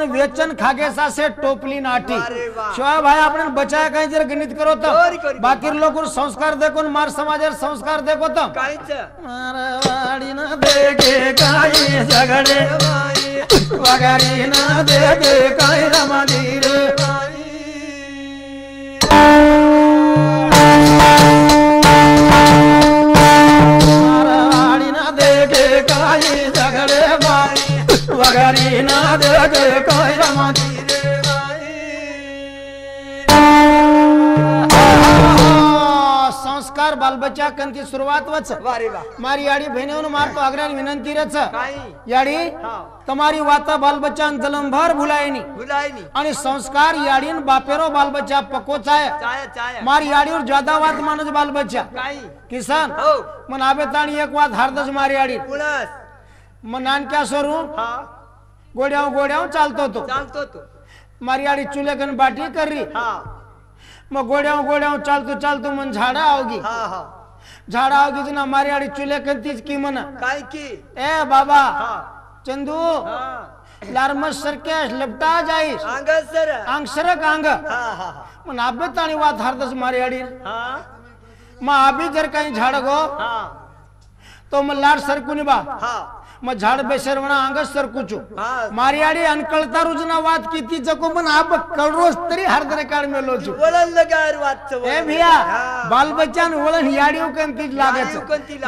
वेचन खागेसा से टोपली नाटी शिवाय भाई आपण बचाया काही जर गणित करो तर बाकी लोक संस्कार देखो मार समाजर संस्कार देखो तर काहीच मारवाडी ना देगे काही झगडे वगारी ना देगे काही रमादीर मारवाडी ना देगे काही झगडे वगारी ना देगे काही रमादीर संस्कार बाल बच्चा कंती सुरुवात वच मारी याडी बहिणीवन मारतो अग्रान विनंती रच याडी तुम्हारी वाता बाल बच्चा जलमभर भुलायनी आणि संस्कार याडीन बापेरो बाल बच्चा पकोचाय मारी याडीवर ज्यादा वात मानज बाल बच्चा किसान मन आबे ताणी एक वात हारदस मारी याडी मन नान क्या सरू गोड्याव चालतो तो मारी याडी चुलेकन बाटी कर रही मग गोड्याव चालतो मन झाडा आवगी जना मारी आडी चुले कंतीच की म्हणा काय की ए बाबा चंदू लारमस सरकेश लपटा जाईस अंग सरक अंग मन आबे ताणी वात हारदस मारी आडी मग आबी जर काही झाड गो तो मग लाड सरकुनी बा मग झाड बेशरवणा अंगच सरकुचू मारी आडी अनकळता रुजना वात किती जको पण आप कळरोज तरी हरदरे काढ मेलोचू वळण लगार वात ए भिया बाल बच्चान वळण याडी कंतीज लागेच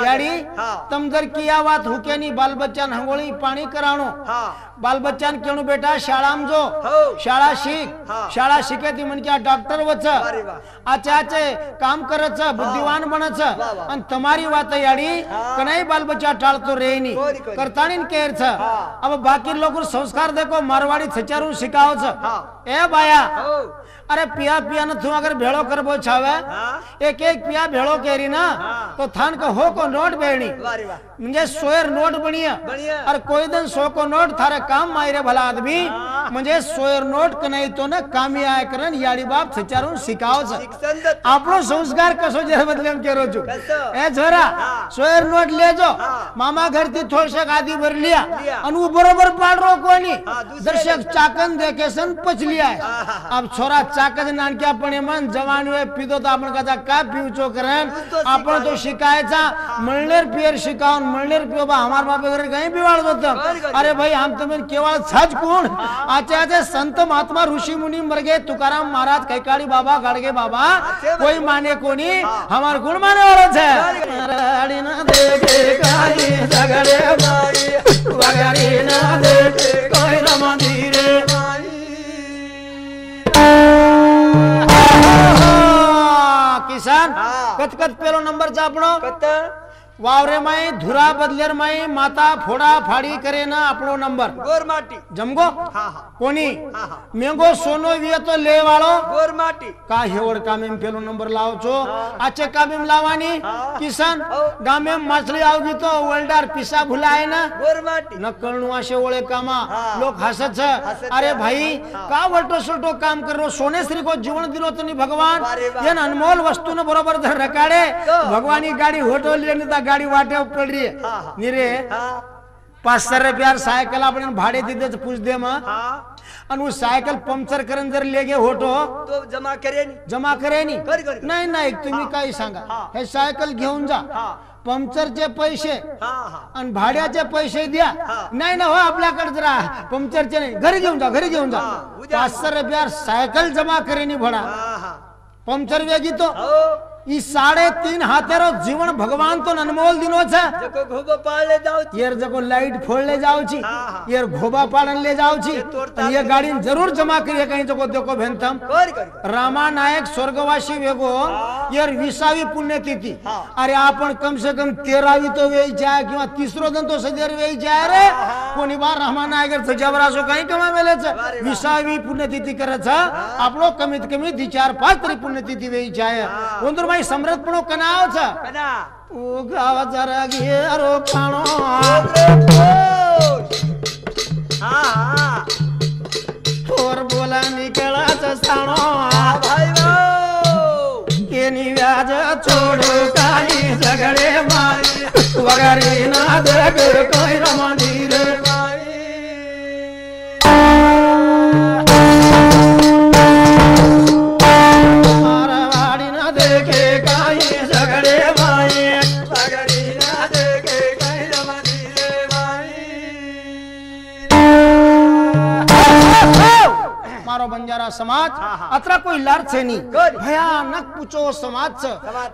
याडी तम जर किया वात हुकेनी बाल बच्चान हंगोळी पाणी कराणो बाल बच्चान केणू बेटा शाळाम जो शाळा शिके ती म्हणजे डॉक्टर वच आचाचे काम करच बुद्धिवान बनच आणि तुम्हारी वात याडी कनाई बाल बच्चा टाळतो रेनी करताणीन केरच अब बाकी लोग संस्कार देखो मारवाड़ी छचारू सिखावच ए बाया अरे पिया न तू अगर भेड़ो करबो छावे एक पिया भेड़ो केरी ना तो थान को हो को नोट बेणी म्हणजे सोयर नोट बनिया और कोई दिन 100 को नोट थारे काम मायरे भला आदमी म्हणजे सोयर नोट कनाई तो ना कामी आय करन याडी बाप छचारू सिखावच आपलो संस्कार कसो जे बदलेम केरो छु ए झोरा सोयर नोट लेजो मामा घर थी थोड़शक आदि भर लिया अन वो बरोबर पाडरो कोनी दर्शक चाकन देखेसन पच लिया अब छोरा चाकज नानक्या पण मन जवान वे पिदो तो आपण कदा का पिवचो करन आपण तो शिकायचा मळनेर पियर शिकावन मळनेर पियो बा हमार बाप घर गई बिवाळ होत अरे भाई हम तुम्हें केवळ सच कोण आचार्य संत महात्मा ऋषि मुनि मर गए तुकाराम महाराज कैकाड़ी बाबा गाड़गे बाबा कोई माने कोनी हमार गुण माने वाला छे राड़ी ना देखे काई झगड़े माई वगारी ना देखे कोई रमंदीरे किसान कत पेलो नंबर चा आपणो वावरे माई धुरा बदलेर माई माता फोड़ा फाड़ी करे ना अपनो नंबर गोर माटी जमगो कोनी मेंगो सोनो विये तो ले वालो गोर माटी का हेवड कामेम पेलो नंबर लाव छो आचे कामेम लावानी किसान गामेम माछली आवगी तो वल्डार पिसा भुलाए ना गोर माटी नकळनु आशे ओळे कामा लोक हसत छ अरे भाई का वल्टो सुल्टो काम करो सोने श्री को जीवन दिलो तनी भगवान येन अनमोल वस्तु न बरोबर धर रकाडे भगवानी गाड़ी होटो लेने ता गाड़ी वाटे पड़ रही है निरे 500 रुपया साइकिल आपण भाडे दिदे पूछ दे म आणि वो साइकिल पंक्चर करन जर लेगे होटो तो जमा करेनी नाही तुम्ही काही सांगा हे साइकिल घेऊन जा पंक्चरचे पैसे आणि भाड्याचे पैसे द्या नाही ना हो आपल्याकडे जरा पंक्चरचे नाही घरी घेऊन जा 500 रुपया साइकिल जमा करेनी भड़ा पंक्चर वेगी तो ई 3.5 हाथेरो जीवन भगवान तो अनमोल दिनो छे जको घोबा पाड़ ले जाऊ येर जको लाइट फोड़ ले जाऊ छी येर घोबा पाड़न ले जाऊ छी ये गाड़ी जरूर जमा करिए कहीं जको देखो भेंतम रामा नायक स्वर्गवासी वेगो येर 20वी पुण्यतिथि अरे आपण कम से कम 13वी तो वेई जाय किंवा 3रो दिन तो सजेर वेई जाय रे कोणी बार रामा नायक सजावरासो काही कमा मेले छ 20वी पुण्यतिथि करे छ आपलो कमीत कमी 4-5 तरी पुण्यतिथि वेई जाय वंदर भाई समृद्धपणो कनाव छ कना ओ गाव जरा घेरो खाणो और बोला निकळाच साणो भाई केनी व्याज छोडो काही झगडे मारी वगारी ना देख कोई रमंदीर माई बंजारा समाज अतरा कोई लार छे नी भयानक पूछो समाज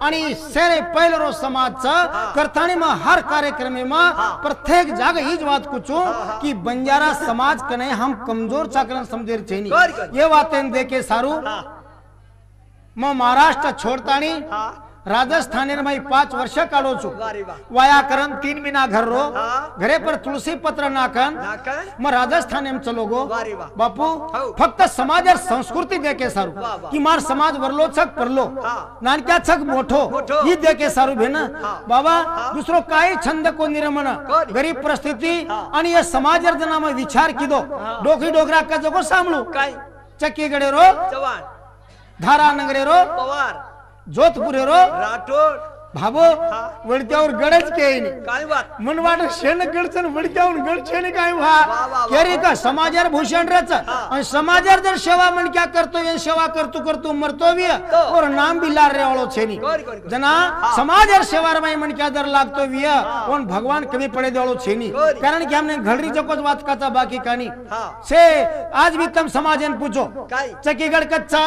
आणि सेरे पहिलो समाज करतानी में हर कार्यक्रम में प्रत्येक जाग ही बात पूछो कि बंजारा समाज कने हम कमजोर चाकरन समझेर छे नी ये बातें देखे सारू मैं महाराष्ट्र छोड़तानी राजस्थान में 5 वर्ष काढो छु व्याकरण 3 महीना घर रो घरे पर तुलसी पत्र नाकन मैं राजस्थान में चलो गो बापू फक्त समाज संस्कृती देखे सारू कि मार समाज वरलो छक परलो नानक्या छक मोठो ही देखे सारू भेना बाबा दुसरो काही छंद को निर्मण गरीब परिस्थिती आणि ये समाज जना में विचार कीदो डोकी डोगरा का जगो सांभळू चक्की गडे रो जवान धारा नगरे रो पवार जोधपुरे रो राठोड भाबो वडक्यावर गडच केईन काय बात मन वाट शेण गडचन वडक्यावर गडचेने काय व्हा केरी का समाजार भूषण रच आणि समाजार जर सेवा मन क्या करतो ये सेवा करतो मरतो भी और नाम भी लार रे वालो छेनी जना समाजार सेवार में मन क्या दर लागतो भी और भगवान कमी पड़े देवालो छेनी कारण कि हमने घड़री जकोच बात काचा बाकी कानी से आज भी तुम समाजन पूछो चकीगढ़ कच्चा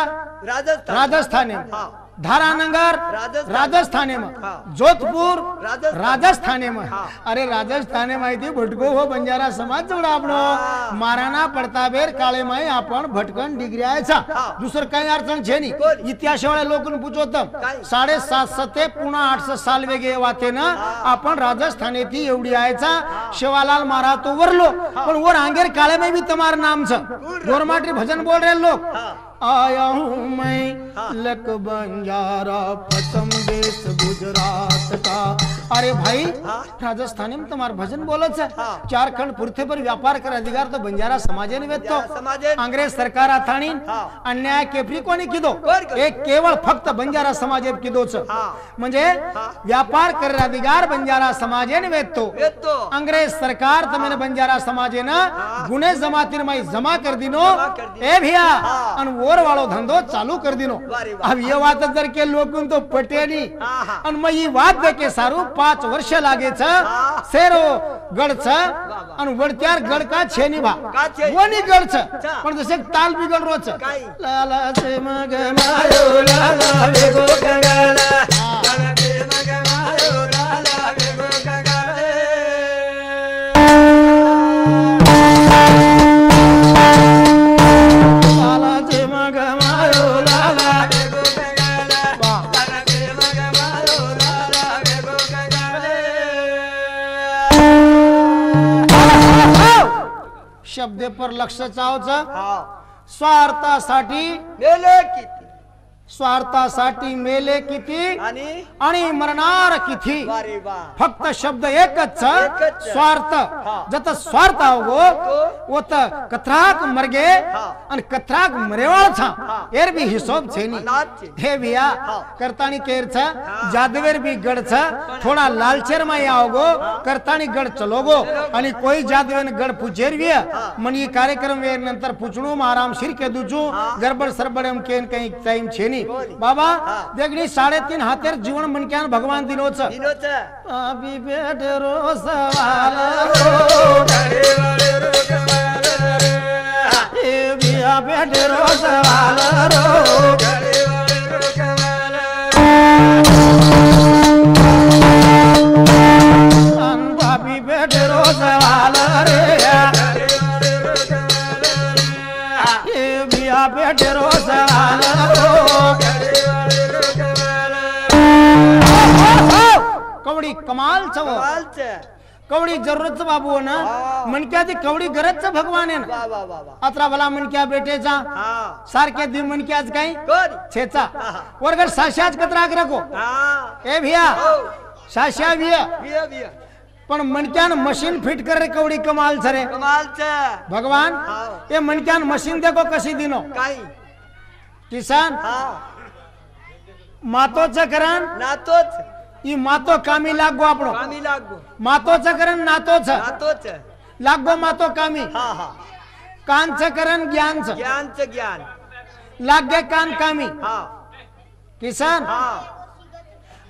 राजस्थान धारानगर राजस्थान में जोधपुर राजस्थान में अरे राजस्थान में भटको हो बंजारा समाज जोड़ा आपणो महाराणा प्रतापेर काळे में आपण भटकन डिग्र्याचा दुसर काही अडचण छे नी इतिहास वाले लोकन पूछो तम 750 ते पुन्हा 800 साल वेगे वाते ना आपण राजस्थान थी एवढी आयचा शिवालाल महाराज तो वरलो पण वर आंगेर काळे में भी तुम्हार नाम छ गोरमाटी भजन बोल रहे लोग आया हूँ मैं लक बंजारा प्रथम देश गुजरात का अरे भाई राजस्थान में तुम्हार भजन बोलत है झारखंड पुरथे पर व्यापार कर अधिकार तो बंजारा समाजे ने वेतो अंग्रेज सरकार आथाणी अन्याय केपरी कोणी किदो एक केवळ फक्त बंजारा समाजे किदो छ म्हणजे व्यापार कर अधिकार बंजारा समाजे ने वेतो अंग्रेज सरकार तमेने बंजारा समाजे ना गुने जमातीर में जमा कर दिनो ए भैया अन और वालो धंधो चालू कर दिनो अब ये बात जर के लोगन तो पटे नी अन मैं ये बात देखे सारू 5 वर्ष लागे छ सेरो गड छ अन वडत्यार गड का छेनी भा वनी गड छ पण जसे ताल बिगड रो छ लाला से मग मायो लाला वेगो गंगाला लाला से मग मायो लाला वेगो गंगाला लाला से मग मायो लाला वेगो गंगाला लाला से मग मायो लाला वेगो गंगाला शब्दे पर लक्ष चावचं स्वार्थासाठी मेले किती स्वार्थासाठी मेले किती आणि मरणार किती फक्त शब्द एकच स्वार्थ जत स्वार्थ होगो वो त कथराक मरगे आणि कथराक मरेवाळ छा एर भी हिसाब छेनी हे भैया करतानी केर छ जादवेर भी गड छ थोड़ा लालचेर में आओगो करतानी गड चलोगो आणि कोई जादवेन गड पुचेर भी मन ये कार्यक्रम वे नंतर पुचणो में आराम सिर के दुजू गड़बड़ सरबड़म केन कहीं टाइम छेनी बाबा देखनी 3.5 हाथेर जीवन मन क्या भगवान दिनो छ अभी बैठ रो सवाल रो डरे वाले रो कमाल ए बिया बैठ रो सवाल रो डरे वाले रो कमाल अन भाभी बैठ रो सवाल रे डरे वाले रो कमाल ए बिया बैठ रो सवाल रो कवड़ी कमाल छ कवड़ी जरूरत बाबू ना मन क्या थी कवड़ी गरज छ भगवान है ना अतरा भला मन क्या बेटे जा सारखे दी मन क्या काही छेचा वर्ग साशाच कतराक रखो ए भैया साशा भैया पण मनक्यान मशीन फिट कर रे कवड़ी कमाल छ रे कमाल छ भगवान ये मनक्यान मशीन देखो कशी दिनो किसान मातो चकरन नातोच ई मातो कामी लागो आपणो कामी लागो मातो चकरन नातोच नातोच लागो मातो कामी हां हां कान चकरन ज्ञान छ ज्ञान छ ज्ञान लागे कान कामी हां किसान हां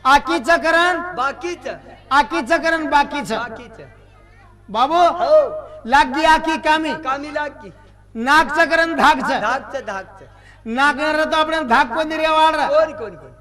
आकी चकरन बाकी छ आकी चकरन बाकी छ बाकी छ बाबू हो लागी आकी कामी कामी लागी नाकचं करण धाकचं धाकच नाक तो आपण धाक कोणी रे वाढ कोणी कोणी कोणी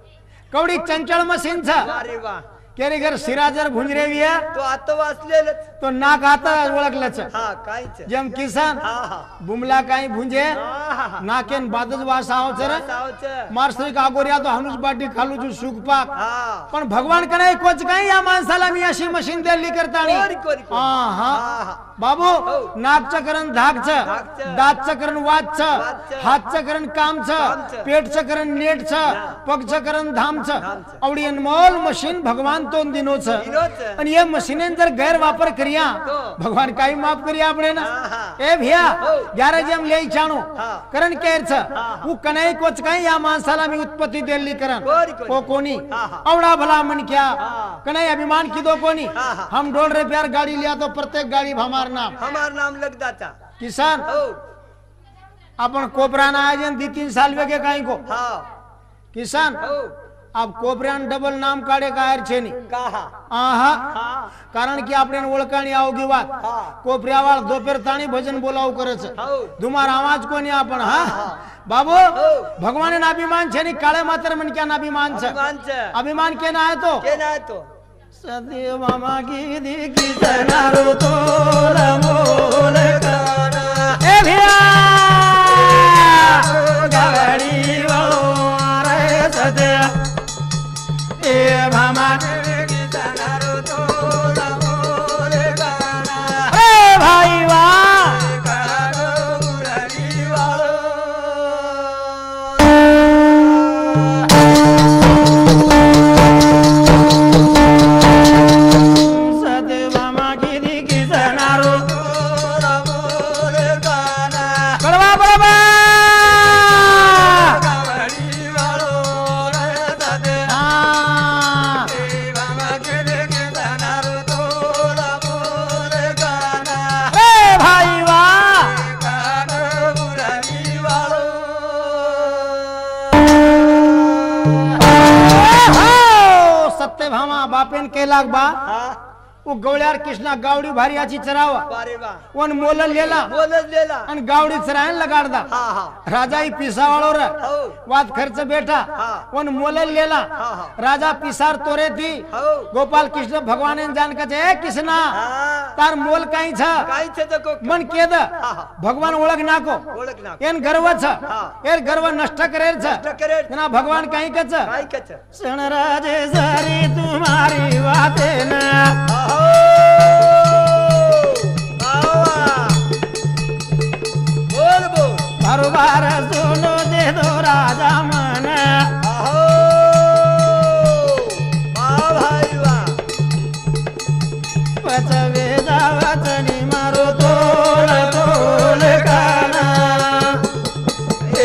कवडी चंचल मशीनचा अरे वा केरे घर सिराजर भुंजरेविया तो आता वाचलेलच तो नाक आता ओळखलंच हा कायच जम किसान हा हा बुमला काही भुंजे हा नाकेन बादच वास आवच रे सावच मारसरी कागोरिया तो हनुस बाटी खालू छु सुख पाक हा पण भगवान कने कोच काही या माणसाला मी अशी मशीन दिली करतानी कोणी कोणी कोणी. हा हा, हा हा. बाबू नाकचं करण धाकचं धाकचं. दातचं करण वाचचं वाचचं. हातचं करण कामचं कामचं. पेटचं करण नेटचं पगचं करण धामचं धामचं. आवडी अनमोल मशीन भगवान तो दिनोचं दिनोच आणि ये मशीनेन जर गैर वापर करिया तो. भगवान काही माफ करिया આપણે ना हा, हा. ए भैया हो. ग्यारह जेम ले चाणो हा. करण केरच हा. वो कनाई कोच काही या माणसाला मी उत्पत्ती दिली करण कोणी कोणी. को कोणी हा, हा. आवडा भला मन क्या हा. कनाई अभिमान की दो कोणी हा, हा. हम डोल रे प्यार गाड़ी लिया तो प्रत्येक गाड़ी हमार नाम हमार नाम लगदाता किसान हो अपन कोपरा ना आयोजन 2-3 साल वेगे काही को हा किसान हो अब कोपऱ्यान डबल नाम काढे कायर छे नी काहा आहा हा कारण की આપણે ઓળખાણી આવગી વાત हा કોપરિયાવાળ દોપેર તાણી ભજન બોલાવ કરે છે हो ધુમાર આવાજ કોની આપણ હા બાબુ ભગવાન ના અભિમાન છે ની કાળે માત્ર મન ક્યાં અભિમાન છે मानच અભિમાન કે ના તો के ना तो સદેવ મામા ગીધી કિસનારો તોલ મોલ કાના એ ભિયા ગાડી વાળો રે સદે એ મામા भाई वाह सदेवा मागी दी किसनारो कड़वा बराबर हाँ ए भाई वाह सत्य भामा बापेन केलाग बा हा वो गवळ्यार कृष्णा गावडी भारी चरावा अरे वा वन मोल लेला बोलच लेला आणि गावडी चरायन लगाडदा हा हा राजा ही पिसावाळो रे हो वाद खर्च बेटा हा. वन मोल लेला हा, हा. राजा पिसार तोरे थी हो गोपाल कृष्ण भगवान जान कचे ए कृष्णा हा तार मोल काही छ काय छे तो मन केद हा. भगवान ओळख नाको ओळख ना एन गर्व छ हा. एर गर्व नष्ट करेर छ करे ना भगवान काही कच काय कच सण राजे सारी तुम्हारी बाते ना आहो आवा बोल बोल बार सोनो दे दो राजा मन आहो वा भाई वा पचवे जावचनी मारो तोल तोल काना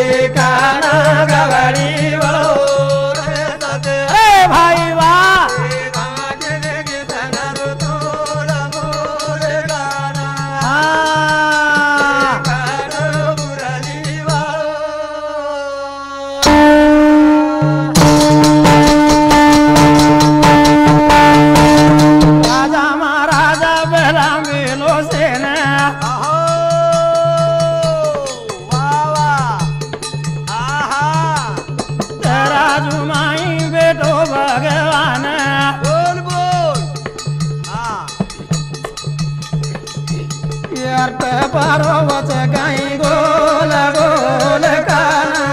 ए काना गवाडी वळो ए भाई वा राजा महाराजा बेला मेलो सेना आहो वा वा आहा तेरा जुमाई बेटो भगवान बोल बोल हा यार पारोवच काही गोल गोल काना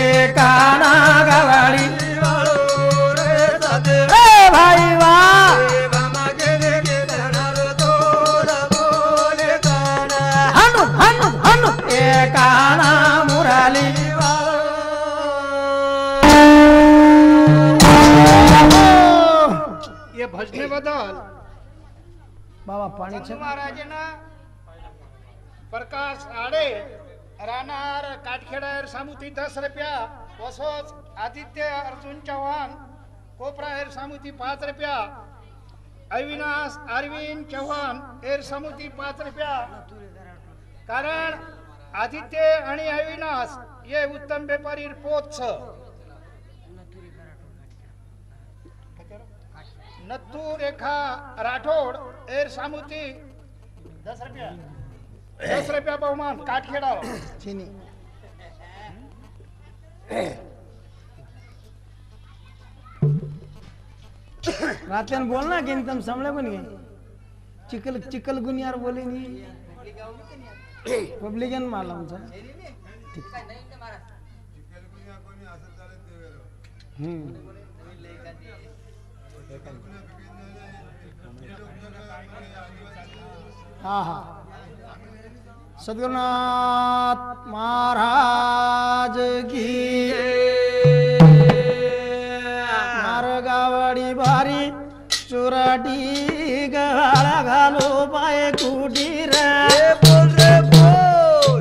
ए काना गवाडी ए भाई वा हनु हनु हनु ए काना मुराली ये भजने बदल बाबा पाणी છે महाराजना प्रकाश आडे राहणार काटखेडा सामुती 10 रुपया वसोज आदित्य अर्जुन चव्हाण कोपरा एर सामुती 5 रुपया अविनाश अरविंद चव्हाण एर सामुती 5 रुपया कारण आदित्य आणि अविनाश ये उत्तम व्यापारी पोच नत्तू रेखा राठोड एर सामुती 10 रुपया 10 रुपया बहुमान काटखेड़ा चीनी रातन बोलना कि तुम समझे बन गए चिकल चिकल गुनियार बोले नहीं पब्लिकन मालूम था हाँ हाँ सद्गुरुनाथ महाराज की मार्गावडी भारी चुराटी गळा घालो पाय कुटीर बोल रे बोल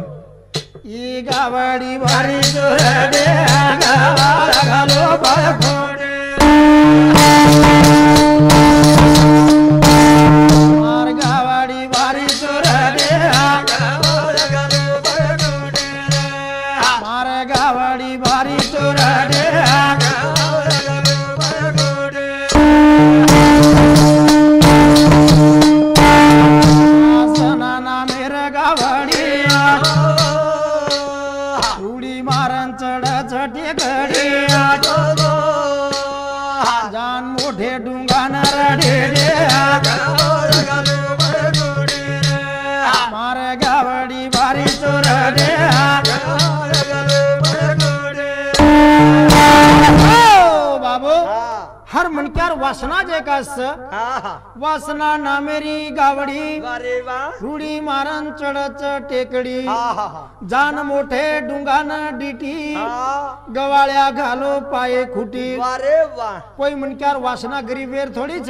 ई गावडी भारी चुराटी गळा घालो पाय मार्गावडी भारी चुराटी मार्गावडी भारी चुराटी जान मोठे डुंगान रडे मार गावडी भारी चोरडे बाबू हर मनक्यार वासना जे कास वासना नामेरी गावडी रुडी मारन चढच टेकडी जान मोठे डुंगान डिटी गवाळ्या घालो पाये खुटी कोई मनक्यार वासना गरीब वेर थोडीच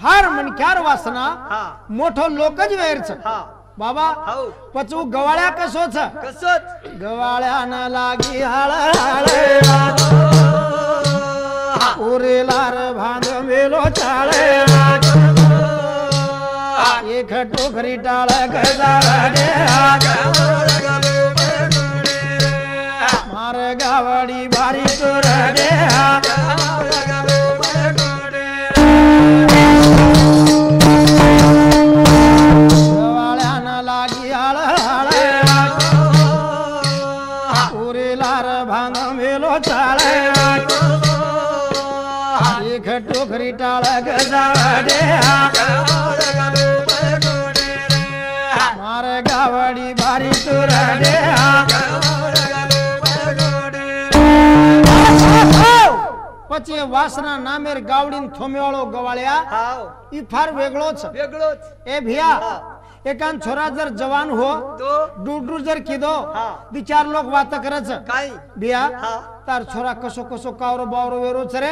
हर मनक्यार वासना मोठो लोकच वेरच बाबा पचू गवाळ्या कसोच गवाळ्यान लागी हळ उरेलार भांग मेलो चाळे एक टोकरी टाळ गजाडे मार गावडी भारी चोरडे गवाळ्यान लागी हळ उरेलार भांग मेलो चाळे एक टोकरी टाळ गजाडे मार गावडी भारी चोरडे पछी वासना नामेर गावडीन थोमेवाळो गवाळ्या ई फार वेगळोच ए भिया एकान छोरा जर जवान हो डूडू जर किदो विचार लोक बात करच बिया तार छोरा कसो कसो कावरो बावरो वेरो चरे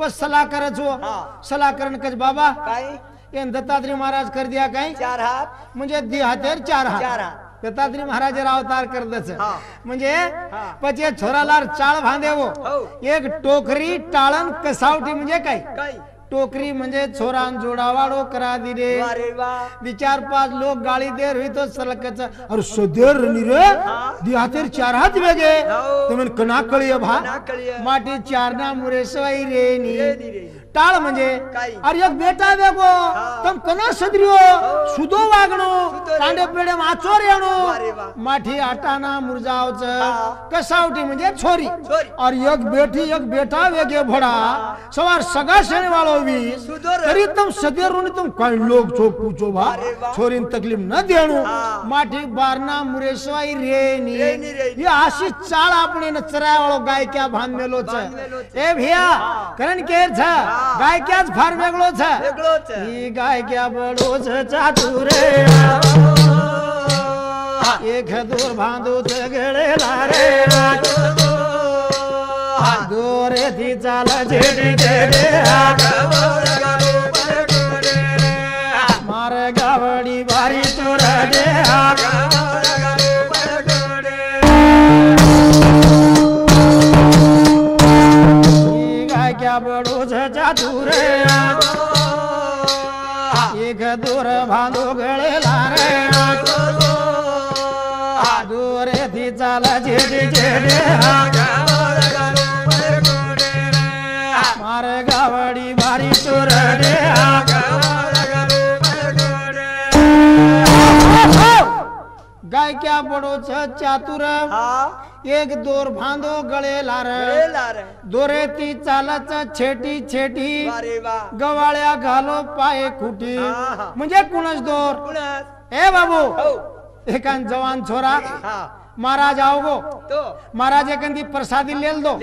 बस सलाह करच हो सलाह करन कच बाबा एन दत्तात्री महाराज कर दिया काही 4 हात म्हणजे दी हातेर 4 हात दत्तात्री महाराज अवतार कर दच म्हणजे पचे छोराला चाळ भांदेवो एक टोकरी टाळन कसावटी म्हणजे काय टोकरी म्हणजे छोरान जोडावाडो करा दिले विचार 5 लोक गाळी देर हुई तो सलकच अरे सदेर नी रे दी हातेर 4 हात वेगे तुमन कना कळिय भा माटी 4 ना मुरे सवाई रे नी टाळ म्हणजे अरे एक बेटा वेगो तुम कना सदरियो सुदो वागणो कांडे पेडे माचोर येणो माठी आटाना मुरजावच कसावटी म्हणजे छोरी और एक बेटी एक बेटा वेगे भोडा सवार सगा शेणे वाळो तरी तुम सदेरून तुम काही लोग चोक पूछो भा छोरीन तकलीफ न देणो माठी बारना मुरेसवाई रेनी ये आशी चाळ आपणे न चराय वाळो गायक्या भांमेलो छ ए भिया करण केर छ गायक्याच फार वेगळो छ ही गायक्या बडो छ चातुरे एक दूर बांधो छ गळेला रे दोरे थी चाल जेडी जेडे मार गावडी भारी चोरडे गाय क्या बड़ो चातुरे एक दूर बांधो गळेला रे दोरे थी चाल जेडी जेडे मार गावडी भारी चोरडे गाय क्या बड़ो छ चातुर एक दोर बांधो गळे लार दोरेती चालच छेटी छेटी गवाळ्या घालो पाय खुटी म्हणजे कुणच दोर ए बाबू एकान जवान छोरा महाराज आओगो महाराज एकंदी प्रसादी लेल दो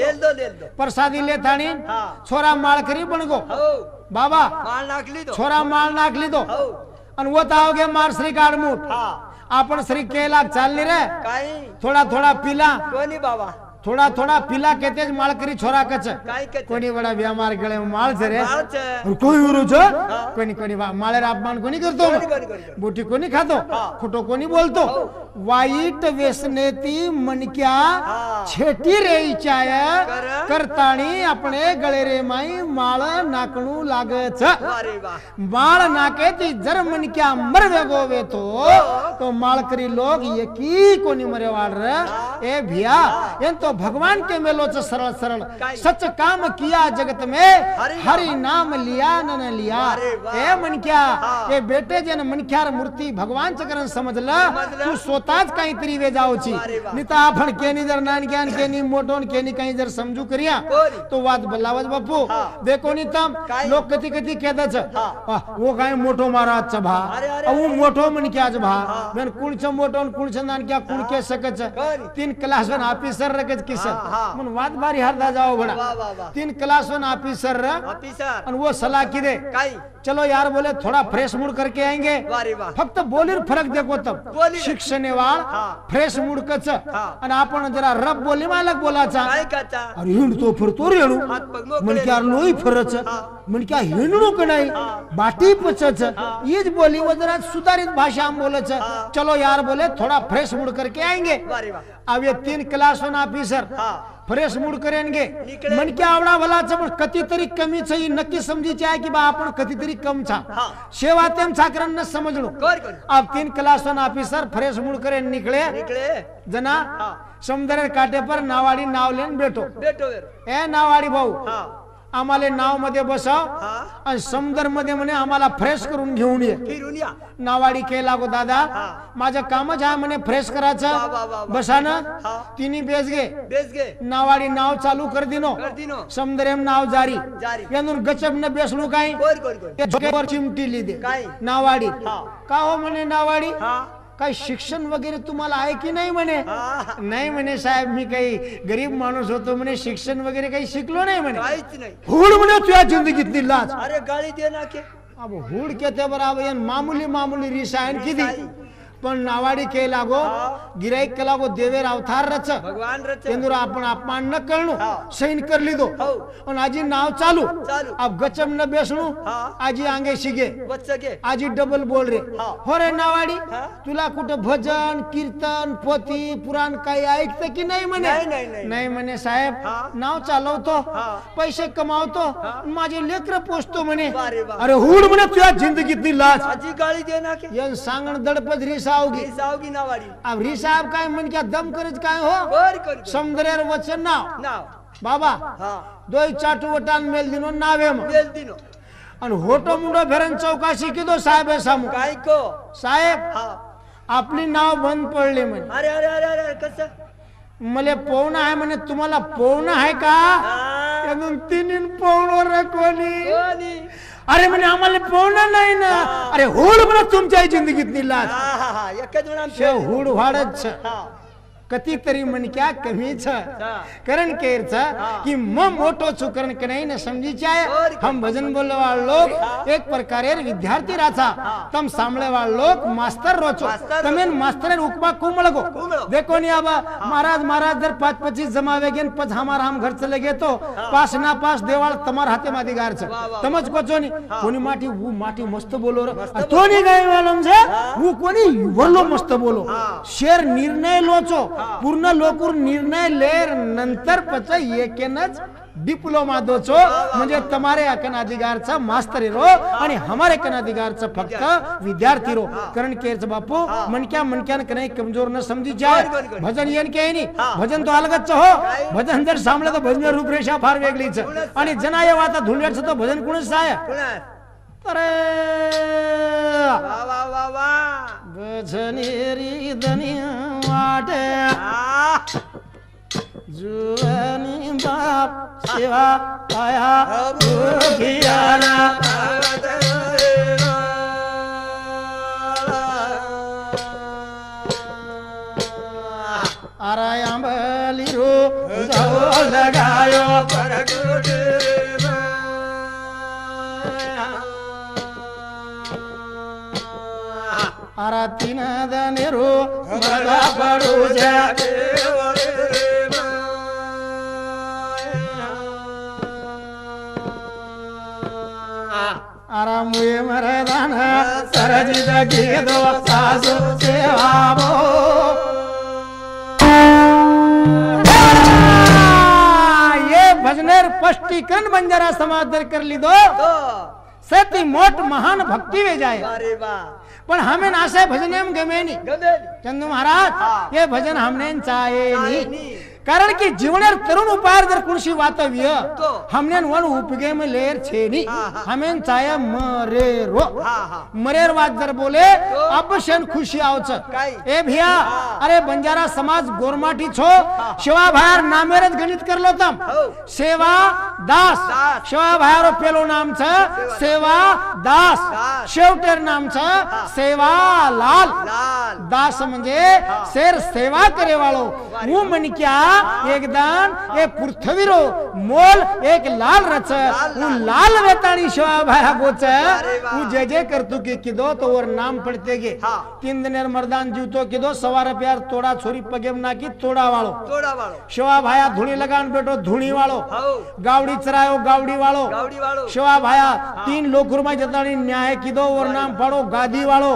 प्रसादी ले थानी छोरा माळकरी बन गो बाबा छोरा माळ नाखली दो आणि वो ताओगे मार श्री काढमूट आपण श्री केला चालली रे थोडा थोडा पिला कोणी बाबा थोडा थोडा पिला कहते माळकरी छोरा कच कोणी बडा बेमार गळे माळ रे कोई उरुच कोणी कोणी माळेर अपमान कोणी करतो बोटी कोणी खातो खोटो कोणी बोलतो वाईट व्यसनेती मनक्या छेटी रे इचाय करताणी आपणे गळे रे माई माळ नाकणू लागच माळ नाके ती जर मनक्या मरवे गोवे तो माळकरी लोग एकी कोणी मरे वाड रे ए भिया एन तो भगवान के मेलोच सरल सरल सच काम किया जगत में हरि नाम लिया न लिया ए मनक्या ए बेटे जन मनक्यार मूर्ती भगवान चकरन समजलं तू स्वतःच काहीतरी वे जाऊची निता आपण केनी जर नानक्यान केनी मोठोन केनी काही जर समजू करिया तो वाद बल्लावज बापू देखो नी तम लोक कधी कधी केदच वो काय मोठो महाराज भा वो मोठो मनक्याज भा मन कुणच मोठोन कुणच नानक्या कुण के सकच 3 क्लास वन ऑफिसर रकच किसन मन वाद बारी हरदा जाओ बड़ा 3 क्लास वन ऑफिसर और वो सलाह की दे चलो यार बोले थोड़ा फ्रेश मूड करके आएंगे फक्त बोलीर फरक देखो तब शिक्षणे वाळ फ्रेश मूड कच आणि आपण जरा रब बोली मालक बोलाचा अरे हिंडतो फिरतो रेणू मनक्या लोई फरच मनक्या हिंडणू का नाही बाटी पचच ईज बोली वो जरा सुधारित भाषा में बोलच चलो यार बोले थोड़ा फ्रेश मूड करके आएंगे अब ये 3 class one officer fresh mood करेंगे मन क्या आवडा भलाच पण कधीतरी कमीच ही नक्की समजीचे आहे की बा आपण कधीतरी कम छा सेवा तेम छाकरन न समजणो अब 3 class one officer fresh mood करे निकले जना समुद्र काटे पर नावाडी नाव लेन बेटो ए नावाडी भाऊ आम्हाला नाव मध्ये बसव आणि समुद्र मध्ये म्हणे आम्हाला फ्रेश करून घेऊन ये नावाडी केला गो दादा माझं कामच आहे म्हणे फ्रेश करायचं बसान तिनी बेस गे नावाडी नाव चालू कर दिनो समुद्र नाव जारी यानून गचप न बेसणू काय चिमटी लिदे नावाडी का हो म्हणे नावाडी काही शिक्षण वगैरे तुम्हाला आहे की नाही म्हणे नाही म्हणे साहेब मी काही गरीब माणूस होतो म्हणे शिक्षण वगैरे काही शिकलो नाही म्हणे हुड म्हणे तुझ्या जिंदगीतली लाज अरे गाली दे ना के अब हुड के ते बराबर मामूली मामूली रिसायन किती पण नावाडी के लागो गिराईक के लागो देवेर अवतार रच भगवान रच तेंदुरा आपण अपमान न करणू सैन कर लीधो और आजी नाव चालू अब गचम न बेसणू आजी आंगे शिगे आजी डबल बोल रे हो रे नावाडी तुला कुठं भजन कीर्तन पोथी पुराण काही ऐकतं की नाही म्हणे नाही म्हणे साहेब नाव चालवतो पैसे कमावतो माझे लेकर पोचतो म्हणे अरे हुड म्हणे तुझ्या जिंदगीतली लाज आजी गाळी दे ना के यन सांगण दडपद रिसावगी नावाडी अब रिसाव काय मन क्या दम करज काय हो समुद्रेर वचन नाव बाबा दोय चाटू वटान मेल दिनो नावे मेल दिनो आणि होटो मुंडो भेरन चौकाशी किदो साहेब सामू काय को साहेब आपली नाव बंद पडले म्हणे अरे अरे अरे अरे कसं मले पोवणं आहे म्हणे तुम्हाला पोवणं आहे का म्हणून तिन्ही पोवणं कोणी अरे म्हणे आम्हाला पोवणं नाही ना अरे हुड म्हणा तुमच्या जिंदगीतली लाज हुड वाढच कतीतरी मन क्या कमी छ करण केर छ कि म मोटो छु करण के नहीं न समझी चाहे हम भजन बोलने वाले लोग एक प्रकारे विद्यार्थी राचा तम सामने वाले लोग मास्टर रोचो तमेन मास्टर उकमा कुमळगो देखो नि अब महाराज जर 5-25 जमावे गेन पच हमारा हम घर चले गए तो पास ना पास देवाल तमार हाथे मादिगार छ तमज कोचोनी कोनी माटी मस्त बोलो रे तोनी गाय वालम छे वो कोनी वल्लो मस्त बोलो शेर निर्णय लोचो पूर्ण लोकूर निर्णय लेर नंतर पच एकेनच डिप्लोमा दोचो म्हणजे तुम्हारे अकन अधिकारचा मास्तर रो आणि हमारे कन अधिकारचा फक्त विद्यार्थी रो करण केरच बापू मनक्यान कने कमजोर न समझी जाए भजन येन के नाही भजन तो अलगच हो भजन जर सामने तो भजन रूपरेषा फार वेगळीच आणि जनाय वाता धुंडच तो भजन कोणच आहे अरे वा वा वा वा भजनेरी धनिया वाटे जुवानी बाप सेवा पाया भूखियाना आरायंबली रो जाओ लगायो आरती नदने रो मगा पड़ो जा आरामुए मरदान सरजित गीदो सासु सेवा बो ये भजनेर स्पष्टीकरण बंजारा समाज दर कर ली दो सती मोट महान भक्ति में जाए अरे वाह पण हमें नासे भजने में गमे नहीं चंदू महाराज ये भजन हमने चाहे नहीं कारण की जीवनेर तरुण उपार जर कुणशी वातव्य हमने वन उपगे में लेर छे नहीं हमें चाहे मरेरो मरेर वात जर बोले अब शन खुशी आवच ए भैया अरे बंजारा समाज गोरमाटी छो शिवा भायर नामेरज गणित कर लो तम सेवा दास शिवा भायर पेलो नाम छ सेवा दास शेवटेर नाम छ सेवा लाल दास म्हणजे शेर सेवा करे वाळो मु मन क्या एक दान ये पृथ्वीरो मोल एक लाल रच वो लाल वेताणी शिवा भाया गोच वो जे जे करतु के किदो तो और नाम पड़ते गे तीन दिनेर मर्दान जीवतो किदो सवार प्यार तोड़ा छोरी पगेम नाकी तोड़ा वालो शिवा भाया धूणी लगान बेटो धूणी वालो गावड़ी चरायो गावड़ी वालो शिवा भाया 3 लोकुरमा जताणी न्याय किदो और नाम पड़ो गादी वालो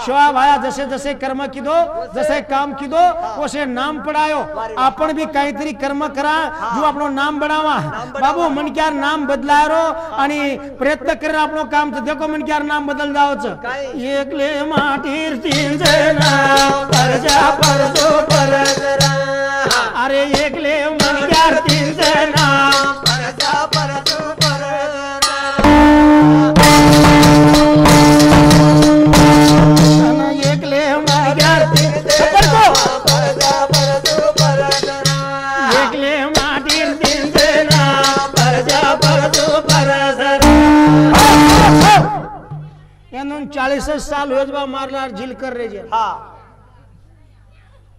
शिवा भाया जैसे जैसे कर्म किदो जैसे काम किदो वैसे नाम पड़ायो आपण भी काहीतरी कर्म करा जो आपनो नाम बनावा बाबू मन क्यार नाम बदलायो आणि प्रयत्न कर आपनो काम तो देखो मन क्यार नाम बदल जाओ छ एकले माटीर तीन जना परजा परजो परजरा अरे एकले मन क्यार तीन जना परजा परजो परजरा एकले मन क्यार तीन जना परजा परजो परजरा एकले माटीर तीन जना परजा परजो परजरा यानून 40 साल होजबा मारलार झील कर रे जे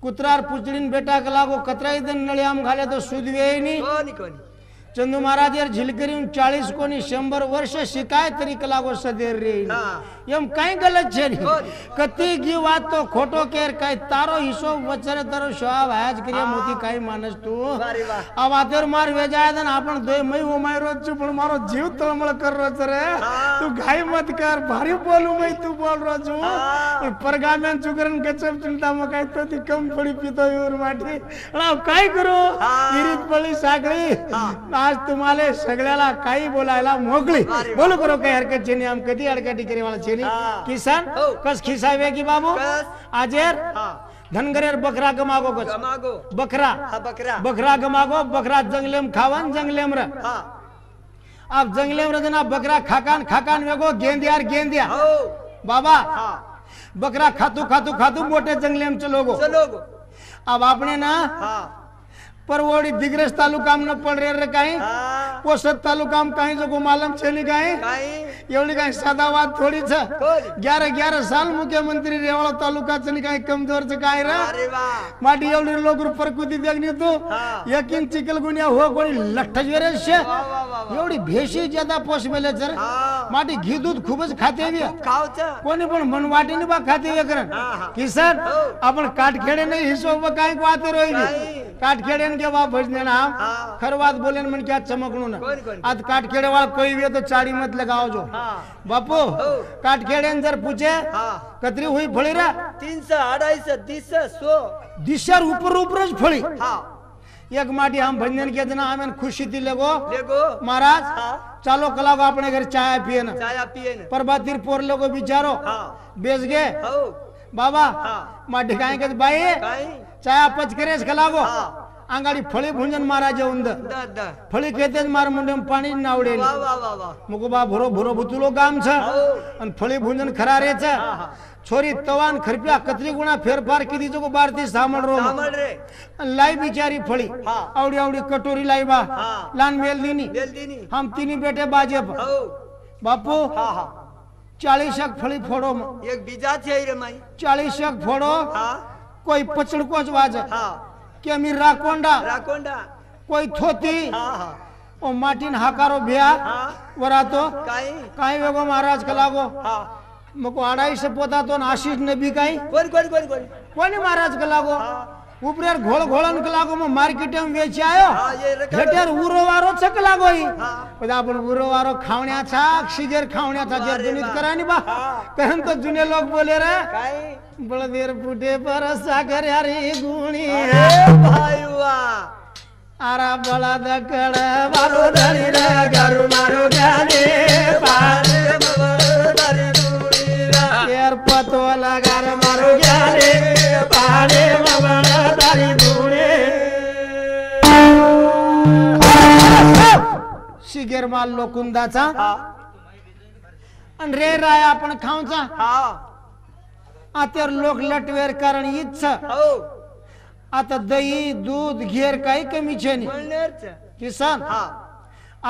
कुत्रार पुचडीन बेटा कलागो कतराई दिन नळ्याम घाले तो सुदवे नी कोणी चंदू महाराज यार झील करीन 40 कोणी 100 वर्ष शिकाय तरी कलागो सदेर रे एम काई गलत छे कती गी बात तो खोटो केर काई तारो हिस्सो वचरे तारो शवाब आज करिया मोती काई मानस तू अब आतेर मार वेजाय दन आपण दोय मई ओ मायरो छु पण मारो जीव तळमळ कर रो रे तू घाई मत कर भारी बोलू मई तू बोल रो छु पण परगाम्यान चुकरन गचप चिंता म काय तो ती कम पडी पितो योर माठी अ काय करू इरीत पळी सागळी आज तुम्हाला सगळ्याला काही बोलायला मोकळी बोलू करो काही हरकत छे आम कधी अडकाटी करे वाला छे किसान कस खिसावे की बाबू आजेर धनगरेर बकरा गमागो कस बकरा बकरा गमागो बकरा जंगलेम खावन जंगलेम र अब जंगलेम र जना बकरा खाकान खाकान वेगो गेंदियार गेंदिया बाबा बकरा खातू खातू खातू मोटे जंगलेम चलोगो अब आपने ना परवोड़ी दिग्रस तालुका में पड़ रहे कहीं पोषक तालुका में कहीं जो मालूम चली कहीं एवढी काही साधा बात थोड़ी छ 11 साल मुख्यमंत्री रेवाड़ा तालुका चली कहीं कमजोर से काय रे माटी एवढी लोग प्रकृति देखनी तो यकीन चिकलगुनिया हो कोणी लठ्ठजवेरे शे एवढी भेशी ज्यादा पोष मेले सर माटी घी दूध खूबच खाते वे कोणी पण मन वाटीने बा खाते वे करन किसान आपण काटखेडे ने हिशोब काय वाते रोई काटखेडे के बा भजने नाम खरवात बोले मन क्या चमकणू ना आज काटखेडे वाला कोई भी तो चाड़ी मत लगाओ जो बापू काटखेडे जर पूछे कतरी हुई फड़ी रा 300 250 100 दिशर ऊपर ऊपर फड़ी एक माटी हम भजन के जना हमें खुशी थी लेगो महाराज चालो कला को अपने घर चाय पिए ना परबातीर पोर लोगो बिचारो बेच गए बाबा माटी काहे के भाई चाय पच करे खलागो आंगाडी फळी भुंजन मारा जेवून द फळी खेतेच मार मुंडे पाणी नावडे वा वा वा वा मुगोबा भरो भरो भुतुलो गाम छ आणि फळी भुंजन खरारेच छोरी तवान खरप्या कतरी गुणा फेरफार किती जो बारती सामड रो सामड रे लाई बिचारी फळी आवडी आवडी कटोरी लाई बा लान मेलदीनी बेलदीनी हम तिनी बेटे बाजेप हो बापू हा हा 40 फळी फोड़ो एक बीजा छे रे माई 40 फोड़ो हा कोई पचड़कोच वाज हा के मी राकोंडा राकोंडा कोई थोती हा हा ओ माटीन हाकारो भ्या हा वरातो काय काय वेगो महाराज कलागो हा मको 250 पोता तो आशीष नबी काय कोण कोण कोण कोण कोणी महाराज कलागो उपरेर घोळ घोळन कलागो म मार्केट में वेची आयो हा ये रे हेटर उरो वारो छक लागो ही हा पण आपण उरो वारो खावण्याचा शिगर खावण्याचा जे दुनीत करानी बा कहन तो जुने लोग बोले रे काय बळदेर फुटे पर सागर हरी गुणी अरे भाई वा आरा बळा दकड वालो धरी रे गरु मारो गाने पारे दरी दुडी रा तेर पतो लगार मारो गाने पारे मबळ धरी दुडे शिगर माल लोकुंदाचा आणि रे राय आपण खाऊचा हा आतर लोक लटवेर कारण इच्छा हो आता दही दूध घेर काही कमी छे नहीं बोलनेरच किसान हा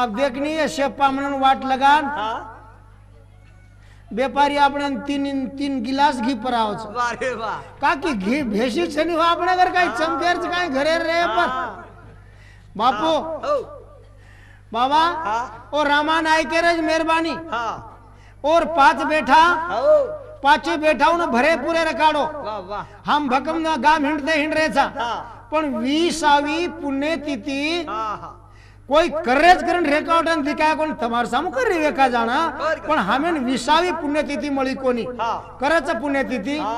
अब देखनी है शेपा म्हणून वाट लगान हा व्यापारी આપણે तीन गिलास घी परावच वा रे वा का की घी भेशी छनी हो આપણે घर काही चमकेर काही घरे रे पर बापू हो बाबा हा और रामान आई के रज मेहरबानी हा और 5 बैठा हो 5 बैठाओ न भरे पूरे रकाडो वा वा हम भकम ना गाम हिंडते हिंडरेचा हा पण 20वी पुण्यतिथि हा हा कोई करेज करण रेकॉर्डन दिखाय कोण तमार सामू करी वेका जाना पण हमेन 20वी पुण्यतिथि मळी कोणी हा करच पुण्यतिथि हा